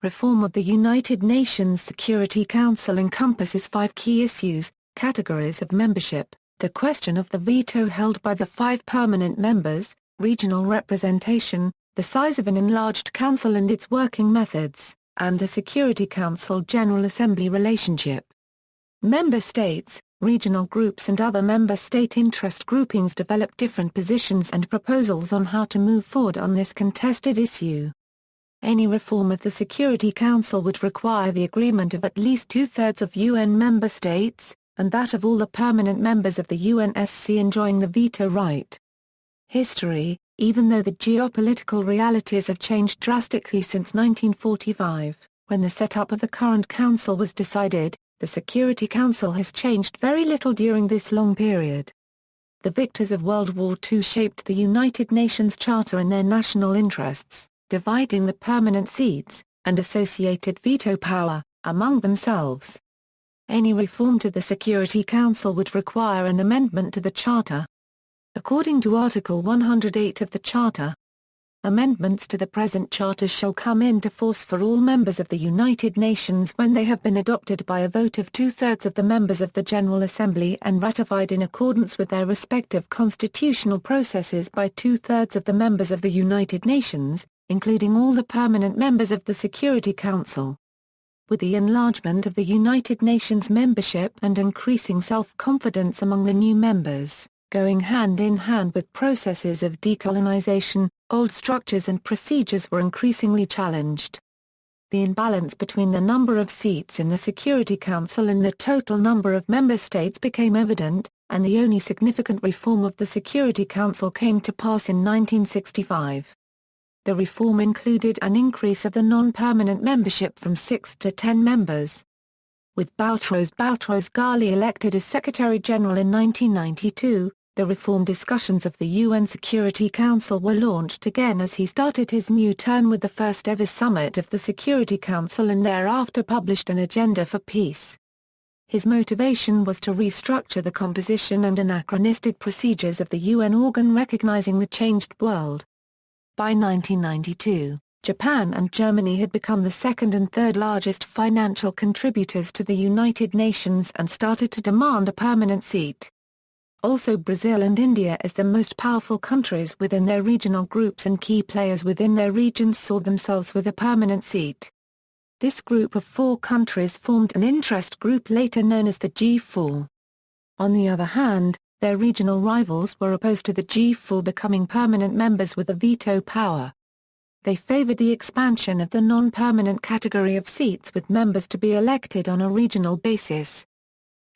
Reform of the United Nations Security Council encompasses 5 key issues: categories of membership, the question of the veto held by the 5 permanent members, regional representation, the size of an enlarged council and its working methods, and the Security Council General Assembly relationship. Member states, regional groups and other member state interest groupings develop different positions and proposals on how to move forward on this contested issue. Any reform of the Security Council would require the agreement of at least 2/3 of UN member states, and that of all the permanent members of the Unsc enjoying the veto right. History: even though the geopolitical realities have changed drastically since 1945, when the setup of the current council was decided, the Security Council has changed very little during this long period. The victors of World War II shaped the United Nations Charter in their national interests, dividing the permanent seats, and associated veto power, among themselves. Any reform to the Security Council would require an amendment to the Charter. According to Article 108 of the Charter, amendments to the present Charter shall come into force for all members of the United Nations when they have been adopted by a vote of 2/3 of the members of the General Assembly and ratified in accordance with their respective constitutional processes by 2/3 of the members of the United Nations, including all the permanent members of the Security Council. With the enlargement of the United Nations membership and increasing self-confidence among the new members, going hand in hand with processes of decolonization, old structures and procedures were increasingly challenged. The imbalance between the number of seats in the Security Council and the total number of member states became evident, and the only significant reform of the Security Council came to pass in 1965. The reform included an increase of the non-permanent membership from 6 to 10 members. With Boutros Ghali elected as Secretary-General in 1992, the reform discussions of the UN Security Council were launched again as he started his new term with the first-ever summit of the Security Council and thereafter published an agenda for peace. His motivation was to restructure the composition and anachronistic procedures of the UN organ recognizing the changed world. By 1992, Japan and Germany had become the second and third largest financial contributors to the United Nations and started to demand a permanent seat. Also Brazil and India as the most powerful countries within their regional groups and key players within their regions saw themselves with a permanent seat. This group of 4 countries formed an interest group later known as the G4. On the other hand, their regional rivals were opposed to the G4 becoming permanent members with a veto power. They favored the expansion of the non-permanent category of seats with members to be elected on a regional basis.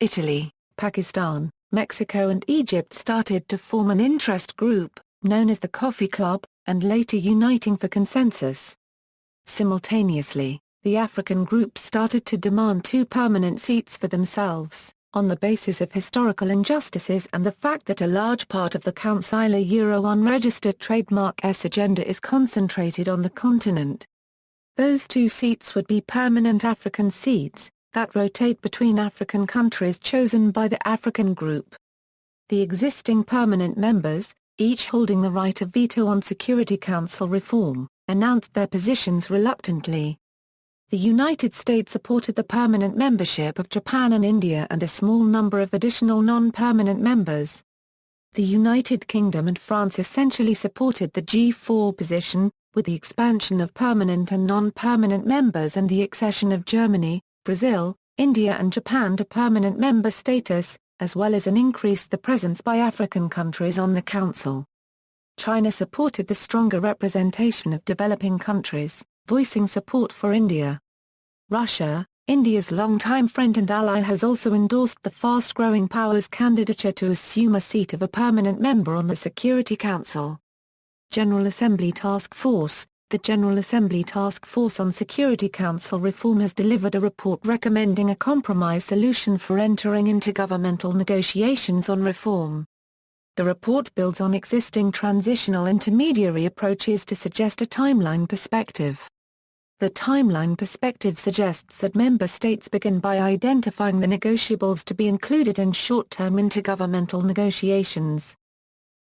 Italy, Pakistan, Mexico and Egypt started to form an interest group, known as the Coffee Club, and later uniting for consensus. Simultaneously, the African groups started to demand 2 permanent seats for themselves, on the basis of historical injustices and the fact that a large part of the Council unregistered trademark S agenda is concentrated on the continent. Those 2 seats would be permanent African seats, that rotate between African countries chosen by the African group. The existing permanent members, each holding the right of veto on Security Council reform, announced their positions reluctantly. The United States supported the permanent membership of Japan and India and a small number of additional non-permanent members. The United Kingdom and France essentially supported the G4 position, with the expansion of permanent and non-permanent members and the accession of Germany, Brazil, India and Japan to permanent member status, as well as an increased the presence by African countries on the Council. China supported the stronger representation of developing countries, voicing support for India. Russia, India's longtime friend and ally, has also endorsed the fast-growing power's candidature to assume a seat of a permanent member on the Security Council. General Assembly Task Force. The General Assembly Task Force on Security Council reform has delivered a report recommending a compromise solution for entering intergovernmental negotiations on reform. The report builds on existing transitional intermediary approaches to suggest a timeline perspective. The timeline perspective suggests that member states begin by identifying the negotiables to be included in short-term intergovernmental negotiations.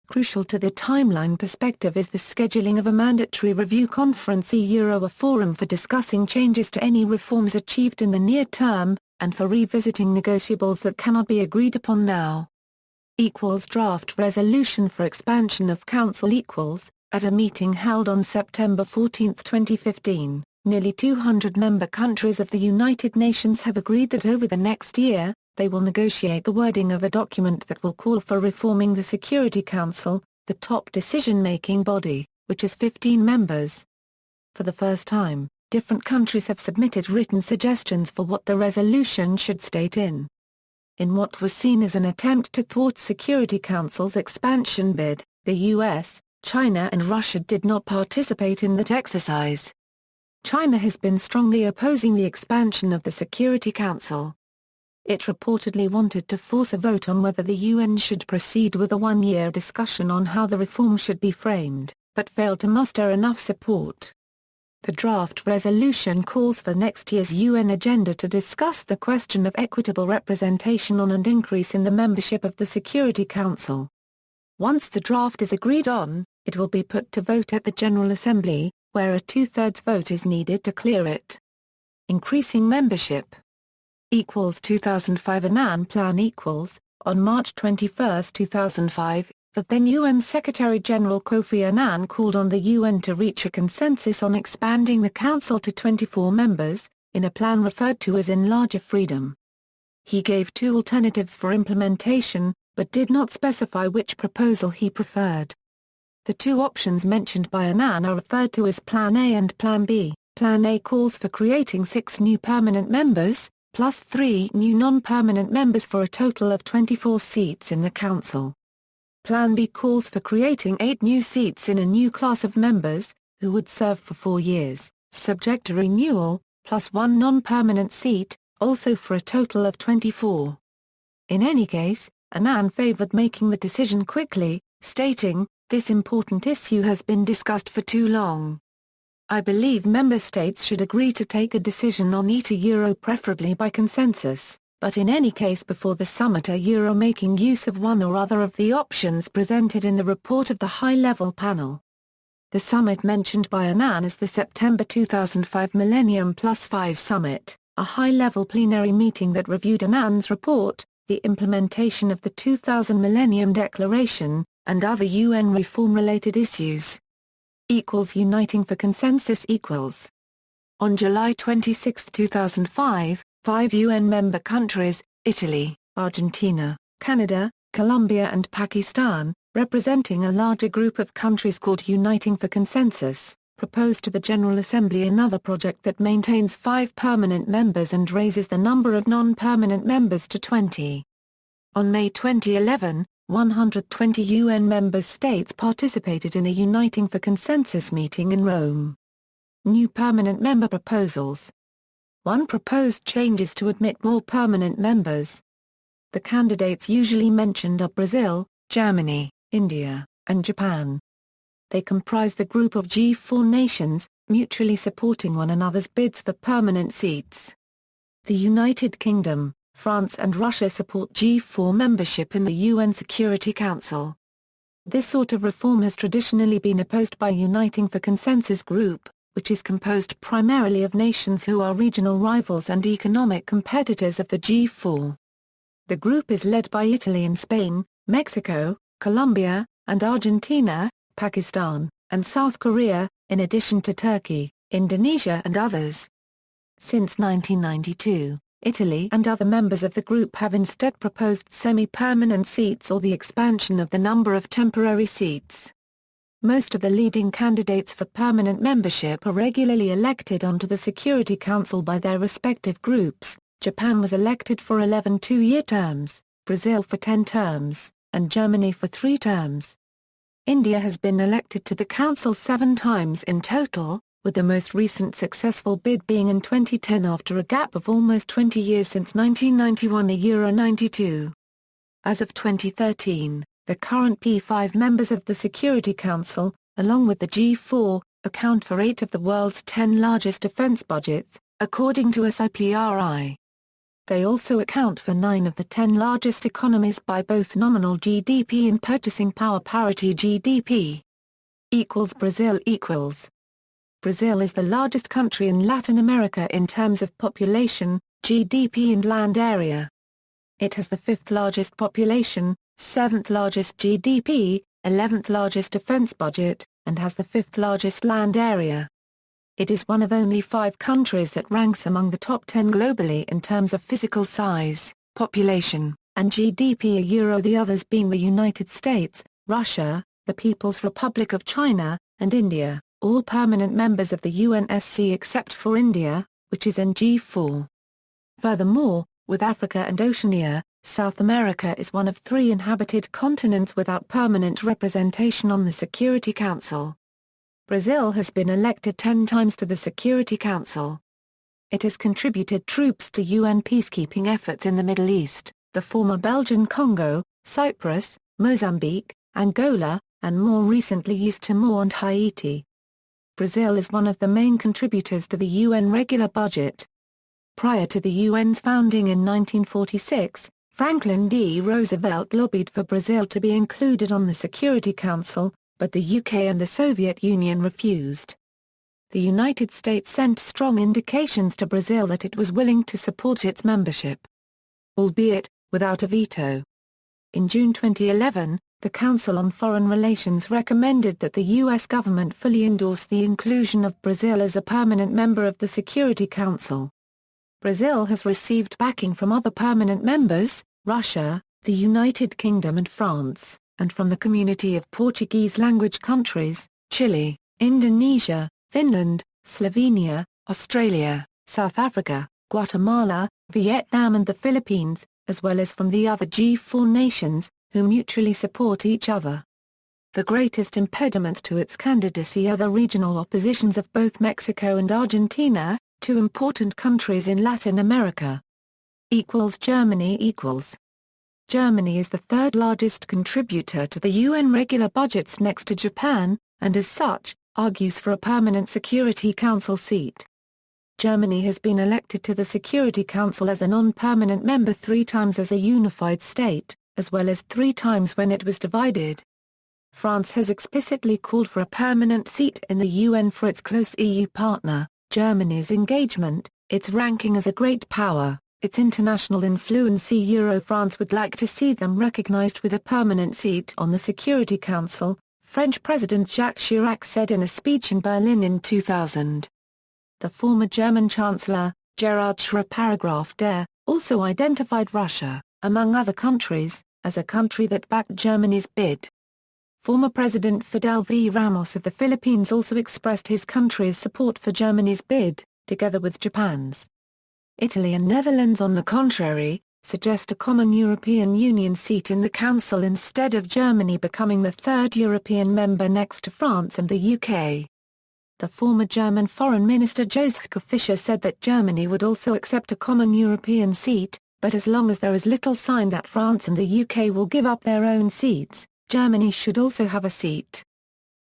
Crucial to the timeline perspective is the scheduling of a mandatory review conference, a forum for discussing changes to any reforms achieved in the near term, and for revisiting negotiables that cannot be agreed upon now. Draft resolution for expansion of Council at a meeting held on September 14, 2015, nearly 200 member countries of the United Nations have agreed that over the next year, they will negotiate the wording of a document that will call for reforming the Security Council, the top decision-making body, which has 15 members. For the first time, different countries have submitted written suggestions for what the resolution should state in what was seen as an attempt to thwart Security Council's expansion bid. The US, China and Russia did not participate in that exercise. China has been strongly opposing the expansion of the Security Council. It reportedly wanted to force a vote on whether the UN should proceed with a one-year discussion on how the reform should be framed, but failed to muster enough support. The draft resolution calls for next year's UN agenda to discuss the question of equitable representation on and increase in the membership of the Security Council. Once the draft is agreed on, it will be put to vote at the General Assembly, where a two-thirds vote is needed to clear it. Increasing membership 2005 Annan Plan on March 21, 2005, the then UN Secretary-General Kofi Annan called on the UN to reach a consensus on expanding the Council to 24 members, in a plan referred to as Enlarger Freedom. He gave two alternatives for implementation, but did not specify which proposal he preferred. The two options mentioned by Annan are referred to as Plan A and Plan B. Plan A calls for creating 6 new permanent members, plus 3 new non-permanent members for a total of 24 seats in the Council. Plan B calls for creating 8 new seats in a new class of members, who would serve for 4 years, subject to renewal, plus 1 non-permanent seat, also for a total of 24. In any case, Annan favored making the decision quickly, stating, "This important issue has been discussed for too long. I believe member states should agree to take a decision on ETA preferably by consensus, but in any case before the summit making use of one or other of the options presented in the report of the high-level panel." The summit mentioned by Annan is the September 2005 Millennium Plus 5 Summit, a high-level plenary meeting that reviewed Annan's report, the implementation of the 2000 Millennium Declaration, and other UN reform-related issues. Uniting for consensus . On July 26, 2005, 5 UN member countries, Italy, Argentina, Canada, Colombia and Pakistan, representing a larger group of countries called Uniting for Consensus, proposed to the General Assembly another project that maintains 5 permanent members and raises the number of non-permanent members to 20. On May 2011, 120 UN member states participated in a Uniting for Consensus meeting in Rome. New permanent member proposals. 1 proposed changes to admit more permanent members. The candidates usually mentioned are Brazil, Germany, India, and Japan. They comprise the group of G4 nations, mutually supporting one another's bids for permanent seats. The United Kingdom, France and Russia support G4 membership in the UN Security Council. This sort of reform has traditionally been opposed by Uniting for Consensus Group, which is composed primarily of nations who are regional rivals and economic competitors of the G4. The group is led by Italy and Spain, Mexico, Colombia, and Argentina, Pakistan, and South Korea, in addition to Turkey, Indonesia and others. Since 1992, Italy and other members of the group have instead proposed semi-permanent seats or the expansion of the number of temporary seats. Most of the leading candidates for permanent membership are regularly elected onto the Security Council by their respective groups. Japan was elected for 11 two-year terms, Brazil for 10 terms, and Germany for 3 terms. India has been elected to the Council 7 times in total, with the most recent successful bid being in 2010 after a gap of almost 20 years since 1991 92. As of 2013, the current P5 members of the Security Council, along with the G4, account for 8 of the world's 10 largest defense budgets, according to SIPRI. They also account for 9 of the 10 largest economies by both nominal GDP and purchasing power parity GDP. Brazil equals. Brazil is the largest country in Latin America in terms of population, GDP and land area. It has the 5th largest population, 7th largest GDP, 11th largest defense budget, and has the 5th largest land area. It is one of only 5 countries that ranks among the top 10 globally in terms of physical size, population, and GDP. The others being the United States, Russia, the People's Republic of China, and India, all permanent members of the Unsc except for India, which is in G4. Furthermore, with Africa and Oceania, South America is one of 3 inhabited continents without permanent representation on the Security Council. Brazil has been elected 10 times to the Security Council. It has contributed troops to UN peacekeeping efforts in the Middle East, the former Belgian Congo, Cyprus, Mozambique, Angola, and more recently East Timor and Haiti. Brazil is one of the main contributors to the UN regular budget. Prior to the UN's founding in 1946, Franklin D. Roosevelt lobbied for Brazil to be included on the Security Council, but the UK and the Soviet Union refused. The United States sent strong indications to Brazil that it was willing to support its membership, albeit without a veto. In June 2011, the Council on Foreign Relations recommended that the U.S. government fully endorse the inclusion of Brazil as a permanent member of the Security Council. Brazil has received backing from other permanent members, Russia, the United Kingdom and France, and from the community of Portuguese-language countries, Chile, Indonesia, Finland, Slovenia, Australia, South Africa, Guatemala, Vietnam and the Philippines, as well as from the other G4 nations, who mutually support each other. The greatest impediments to its candidacy are the regional oppositions of both Mexico and Argentina, 2 important countries in Latin America. Germany equals. Germany is the 3rd largest contributor to the UN regular budgets next to Japan, and as such, argues for a permanent Security Council seat. Germany has been elected to the Security Council as a non-permanent member 3 times as a unified state, as well as 3 times when it was divided. France has explicitly called for a permanent seat in the UN for its close EU partner. Germany's engagement, its ranking as a great power, its international influence. France would like to see them recognized with a permanent seat on the Security Council, French President Jacques Chirac said in a speech in Berlin in 2000. The former German Chancellor, Gerhard Schröder, also identified Russia, among other countries, as a country that backed Germany's bid. Former President Fidel V. Ramos of the Philippines also expressed his country's support for Germany's bid, together with Japan's. Italy and Netherlands, on the contrary, suggest a common European Union seat in the Council instead of Germany becoming the 3rd European member next to France and the UK. The former German Foreign Minister Josef Fischer said that Germany would also accept a common European seat, but as long as there is little sign that France and the UK will give up their own seats, Germany should also have a seat.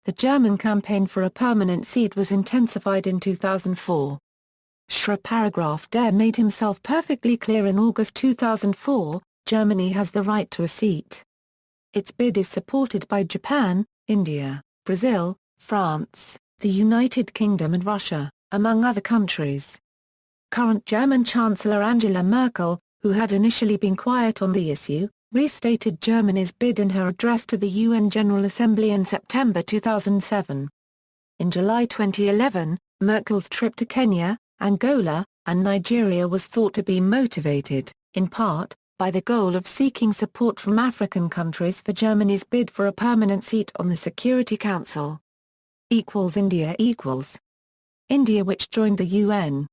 The German campaign for a permanent seat was intensified in 2004. Schröder made himself perfectly clear in August 2004, Germany has the right to a seat. Its bid is supported by Japan, India, Brazil, France, the United Kingdom and Russia, among other countries. Current German Chancellor Angela Merkel, who had initially been quiet on the issue, restated Germany's bid in her address to the UN General Assembly in September 2007. In July 2011, Merkel's trip to Kenya, Angola, and Nigeria was thought to be motivated, in part, by the goal of seeking support from African countries for Germany's bid for a permanent seat on the Security Council. India equals. India, which joined the UN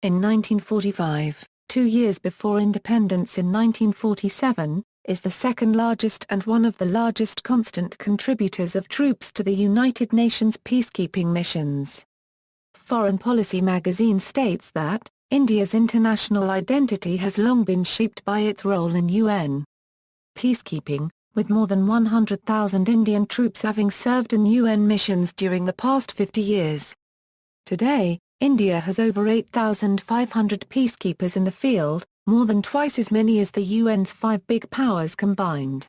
in 1945, 2 years before independence in 1947, is the 2nd largest and one of the largest constant contributors of troops to the United Nations peacekeeping missions. Foreign Policy magazine states that, India's international identity has long been shaped by its role in UN peacekeeping, with more than 100,000 Indian troops having served in UN missions during the past 50 years. Today, India has over 8,500 peacekeepers in the field, more than twice as many as the UN's 5 big powers combined.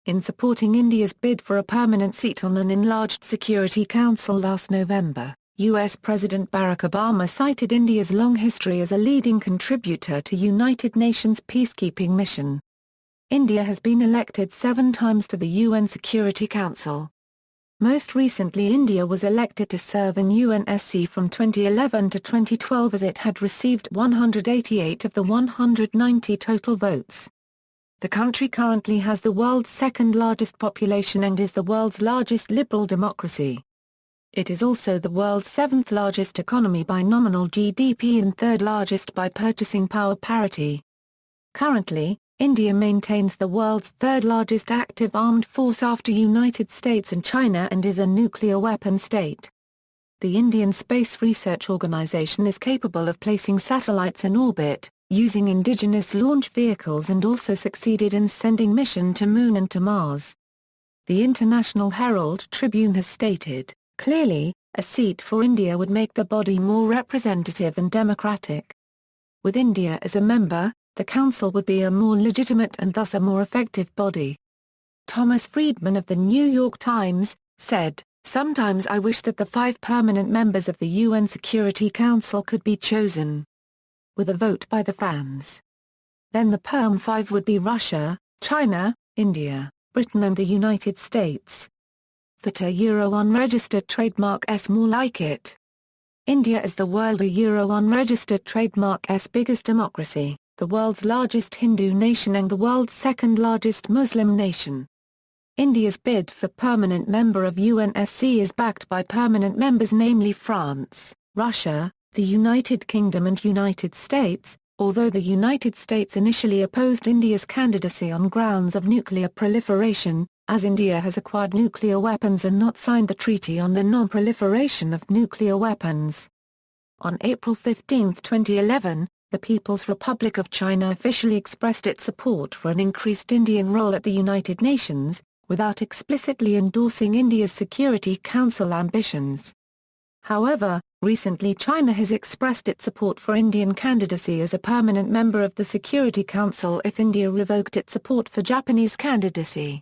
In supporting India's bid for a permanent seat on an enlarged Security Council last November, U.S. President Barack Obama cited India's long history as a leading contributor to United Nations peacekeeping mission. India has been elected 7 times to the UN Security Council. Most recently, India was elected to serve in UNSC from 2011 to 2012 as it had received 188 of the 190 total votes. The country currently has the world's second largest population and is the world's largest liberal democracy. It is also the world's 7th largest economy by nominal GDP and 3rd largest by purchasing power parity. Currently, India maintains the world's 3rd largest active armed force after United States and China and is a nuclear weapon state. The Indian Space Research Organisation is capable of placing satellites in orbit, using indigenous launch vehicles, and also succeeded in sending mission to Moon and to Mars. The International Herald Tribune has stated, clearly, a seat for India would make the body more representative and democratic. With India as a member, the Council would be a more legitimate and thus a more effective body. Thomas Friedman of the New York Times said, "Sometimes I wish that the 5 permanent members of the UN Security Council could be chosen with a vote by the fans. Then the Perm 5 would be Russia, China, India, Britain and the United States. Veto unregistered trademark S more like it. India is the world unregistered trademark S biggest democracy, the world's largest Hindu nation and the world's 2nd largest Muslim nation. India's bid for permanent member of UNSC is backed by permanent members, namely France, Russia, the United Kingdom and United States, although the United States initially opposed India's candidacy on grounds of nuclear proliferation, as India has acquired nuclear weapons and not signed the Treaty on the Non-Proliferation of Nuclear Weapons. On April 15, 2011, the People's Republic of China officially expressed its support for an increased Indian role at the United Nations, without explicitly endorsing India's Security Council ambitions. However, recently China has expressed its support for Indian candidacy as a permanent member of the Security Council if India revoked its support for Japanese candidacy.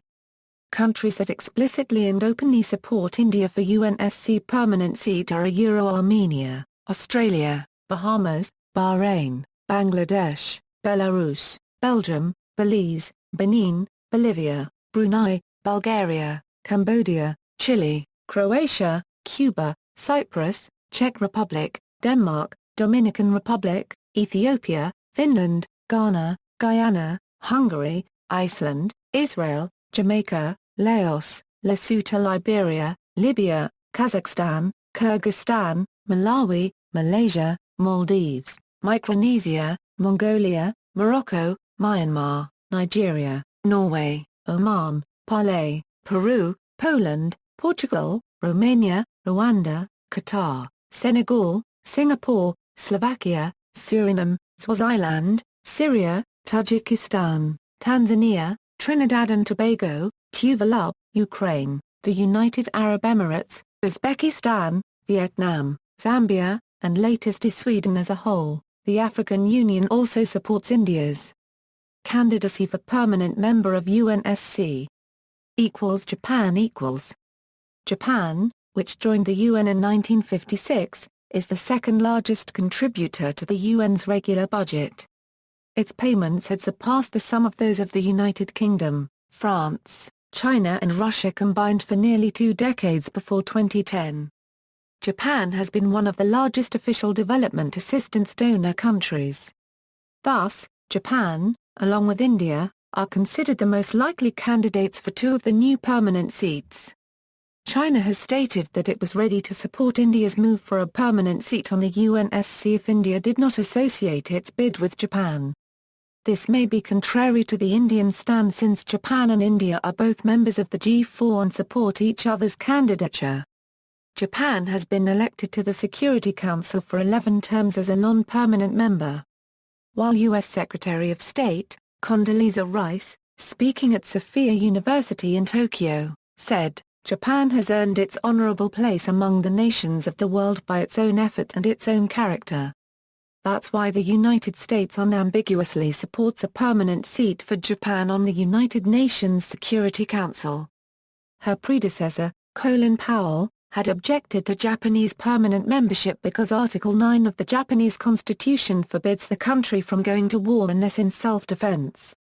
Countries that explicitly and openly support India for UNSC permanent seat are Armenia, Australia, Bahamas, Bahrain, Bangladesh, Belarus, Belgium, Belize, Benin, Bolivia, Brunei, Bulgaria, Cambodia, Chile, Croatia, Cuba, Cyprus, Czech Republic, Denmark, Dominican Republic, Ethiopia, Finland, Ghana, Guyana, Hungary, Iceland, Israel, Jamaica, Laos, Lesotho, Liberia, Libya, Kazakhstan, Kyrgyzstan, Malawi, Malaysia, Maldives, Micronesia, Mongolia, Morocco, Myanmar, Nigeria, Norway, Oman, Palay, Peru, Poland, Portugal, Romania, Rwanda, Qatar, Senegal, Singapore, Slovakia, Suriname, Swaziland, Syria, Tajikistan, Tanzania, Trinidad and Tobago, Tuvalu, Ukraine, the United Arab Emirates, Uzbekistan, Vietnam, Zambia, and latest is Sweden as a whole. The African Union also supports India's candidacy for permanent member of UNSC. Japan Japan, which joined the UN in 1956, is the 2nd largest contributor to the UN's regular budget. Its payments had surpassed the sum of those of the United Kingdom, France, China and Russia combined for nearly 2 decades before 2010. Japan has been one of the largest official development assistance donor countries. Thus, Japan, along with India, are considered the most likely candidates for 2 of the new permanent seats. China has stated that it was ready to support India's move for a permanent seat on the UNSC if India did not associate its bid with Japan. This may be contrary to the Indian stand since Japan and India are both members of the G4 and support each other's candidature. Japan has been elected to the Security Council for 11 terms as a non-permanent member. While U.S. Secretary of State, Condoleezza Rice, speaking at Sophia University in Tokyo, said, "Japan has earned its honorable place among the nations of the world by its own effort and its own character." That's why the United States unambiguously supports a permanent seat for Japan on the United Nations Security Council. Her predecessor, Colin Powell, had objected to Japanese permanent membership because Article 9 of the Japanese Constitution forbids the country from going to war unless in self-defense.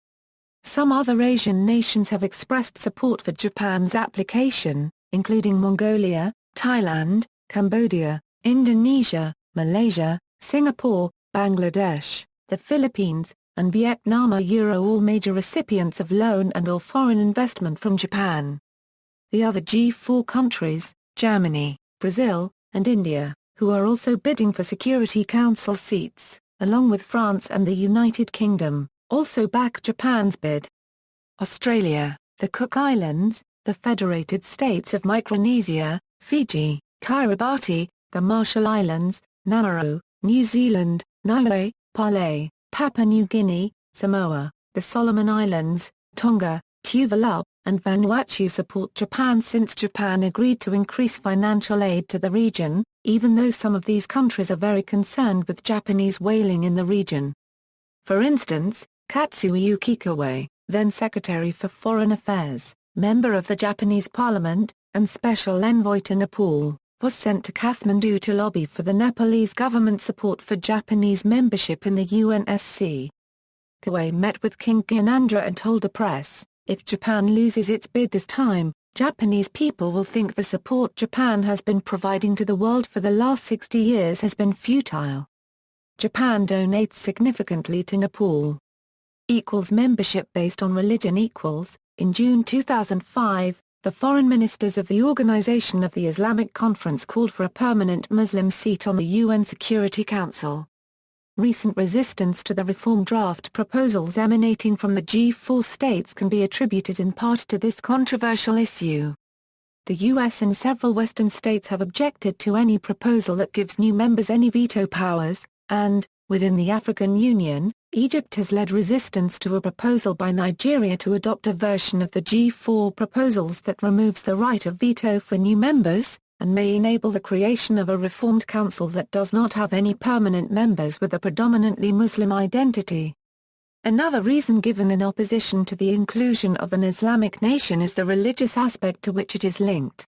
Some other Asian nations have expressed support for Japan's application, including Mongolia, Thailand, Cambodia, Indonesia, Malaysia, Singapore, Bangladesh, the Philippines, and Vietnam are all major recipients of loan and/or foreign investment from Japan. The other G4 countries, Germany, Brazil, and India, who are also bidding for Security Council seats, along with France and the United Kingdom, also back Japan's bid. Australia, the Cook Islands, the Federated States of Micronesia, Fiji, Kiribati, the Marshall Islands, Nauru, New Zealand, Niue, Palau, Papua New Guinea, Samoa, the Solomon Islands, Tonga, Tuvalu, and Vanuatu support Japan since Japan agreed to increase financial aid to the region, even though some of these countries are very concerned with Japanese whaling in the region. For instance, Katsuhiko Kikuwe, then Secretary for Foreign Affairs, member of the Japanese Parliament, and Special Envoy to Nepal, was sent to Kathmandu to lobby for the Nepalese government's support for Japanese membership in the UNSC. Kikuwe met with King Gyanendra and told the press, "If Japan loses its bid this time, Japanese people will think the support Japan has been providing to the world for the last 60 years has been futile." Japan donates significantly to Nepal. Membership based on religion. In June 2005, the foreign ministers of the Organization of the Islamic Conference called for a permanent Muslim seat on the UN Security Council. Recent resistance to the reform draft proposals emanating from the G4 states can be attributed in part to this controversial issue. The US and several Western states have objected to any proposal that gives new members any veto powers, and, within the African Union, Egypt has led resistance to a proposal by Nigeria to adopt a version of the G4 proposals that removes the right of veto for new members, and may enable the creation of a reformed council that does not have any permanent members with a predominantly Muslim identity. Another reason given in opposition to the inclusion of an Islamic nation is the religious aspect to which it is linked.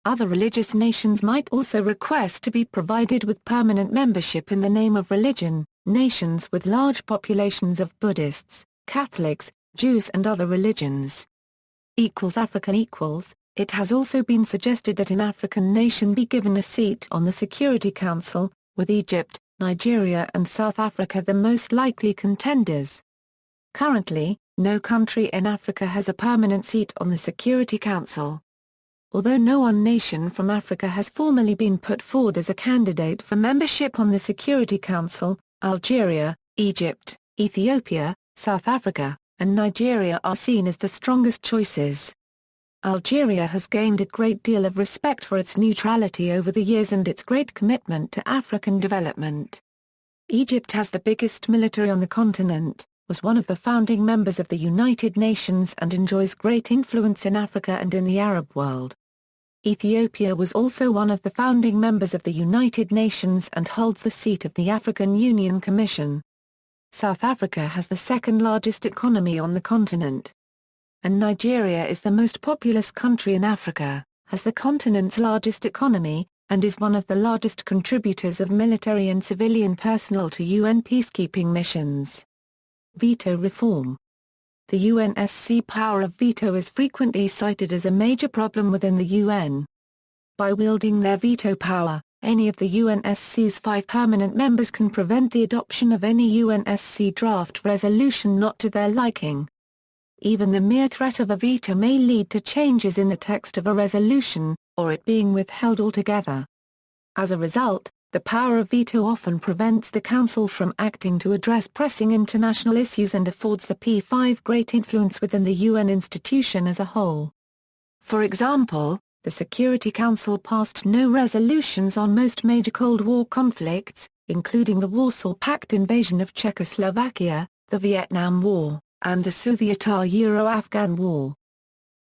Other religious nations might also request to be provided with permanent membership in the name of religion, nations with large populations of Buddhists, Catholics, Jews and other religions. African. It has also been suggested that an African nation be given a seat on the Security Council, with Egypt, Nigeria and South Africa the most likely contenders. Currently, no country in Africa has a permanent seat on the Security Council. Although no one nation from Africa has formally been put forward as a candidate for membership on the Security Council, Algeria, Egypt, Ethiopia, South Africa, and Nigeria are seen as the strongest choices. Algeria has gained a great deal of respect for its neutrality over the years and its great commitment to African development. Egypt has the biggest military on the continent, was one of the founding members of the United Nations and enjoys great influence in Africa and in the Arab world. Ethiopia was also one of the founding members of the United Nations and holds the seat of the African Union Commission. South Africa has the second largest economy on the continent. And Nigeria is the most populous country in Africa, has the continent's largest economy, and is one of the largest contributors of military and civilian personnel to UN peacekeeping missions. Veto reform. The UNSC power of veto is frequently cited as a major problem within the UN. By wielding their veto power, any of the UNSC's 5 permanent members can prevent the adoption of any UNSC draft resolution not to their liking. Even the mere threat of a veto may lead to changes in the text of a resolution, or it being withheld altogether. As a result, the power of veto often prevents the Council from acting to address pressing international issues and affords the P5 great influence within the UN institution as a whole. For example, the Security Council passed no resolutions on most major Cold War conflicts, including the Warsaw Pact invasion of Czechoslovakia, the Vietnam War, and the Soviet-Euro-Afghan War.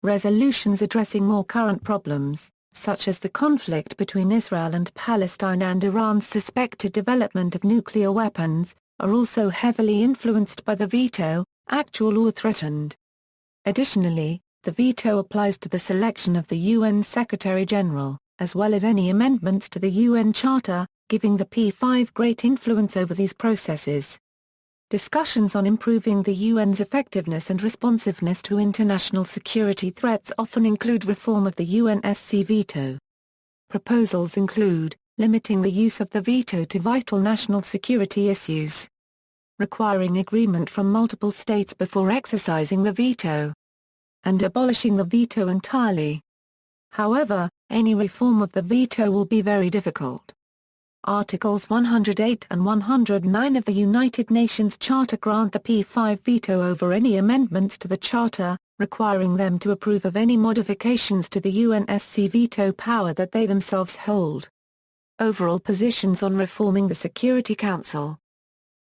Resolutions addressing more current problems, such as the conflict between Israel and Palestine and Iran's suspected development of nuclear weapons, are also heavily influenced by the veto, actual or threatened. Additionally, the veto applies to the selection of the UN Secretary-General, as well as any amendments to the UN Charter, giving the P5 great influence over these processes. Discussions on improving the UN's effectiveness and responsiveness to international security threats often include reform of the Unsc veto. Proposals include, limiting the use of the veto to vital national security issues, requiring agreement from multiple states before exercising the veto, and abolishing the veto entirely. However, any reform of the veto will be very difficult. Articles 108 and 109 of the United Nations Charter grant the P5 veto over any amendments to the Charter, requiring them to approve of any modifications to the UNSC veto power that they themselves hold. Overall positions on reforming the Security Council.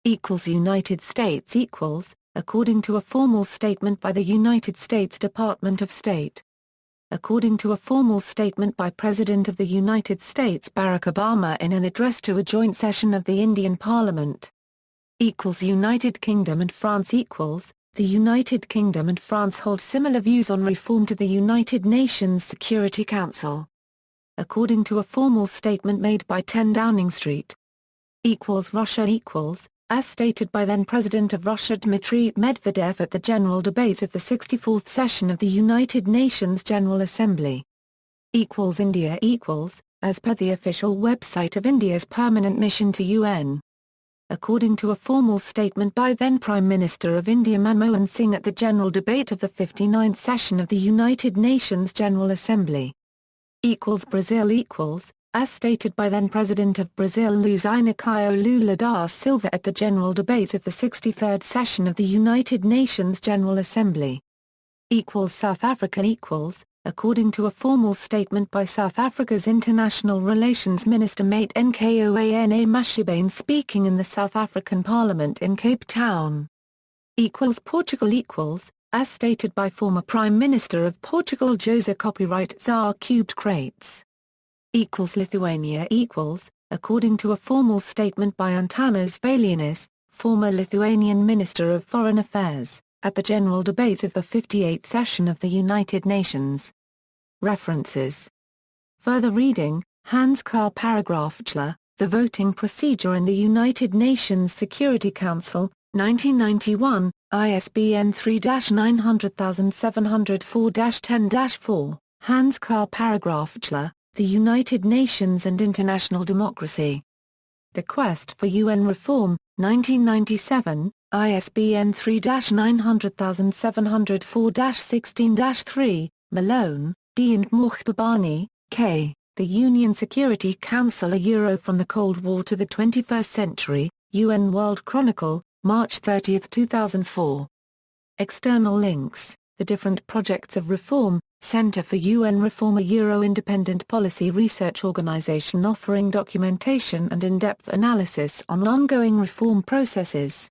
United States according to a formal statement by the United States Department of State. According to a formal statement by President of the United States Barack Obama in an address to a joint session of the Indian Parliament. United Kingdom and France. The United Kingdom and France hold similar views on reform to the United Nations Security Council. According to a formal statement made by 10 Downing Street. Russia. As stated by then-President of Russia Dmitry Medvedev at the general debate of the 64th session of the United Nations General Assembly. India. As per the official website of India's permanent mission to UN. According to a formal statement by then-Prime Minister of India Manmohan Singh at the general debate of the 59th session of the United Nations General Assembly. Brazil. As stated by then-President of Brazil Luiz Inacio Lula da Silva at the general debate of the 63rd session of the United Nations General Assembly. South Africa. According to a formal statement by South Africa's International Relations Minister Mate Nkoana Mashibane speaking in the South African Parliament in Cape Town. Portugal. As stated by former Prime Minister of Portugal José Copyright Czar Cubed Crates. Lithuania. According to a formal statement by Antanas Valionis, former Lithuanian Minister of Foreign Affairs, at the general debate of the 58th session of the United Nations. References. Further reading, Hans Carl Paragraph Chler, The Voting Procedure in the United Nations Security Council, 1991, ISBN 3-900704-10-4, Hans Carl Paragraph Chler, The United Nations and International Democracy. The Quest for UN Reform, 1997, ISBN 3-900704-16-3, Malone, D. and Mohbani, K. The Union Security Council from the Cold War to the 21st Century, UN World Chronicle, March 30, 2004. External links, The Different Projects of Reform, Center for UN Reform, a Independent policy research organization offering documentation and in-depth analysis on ongoing reform processes.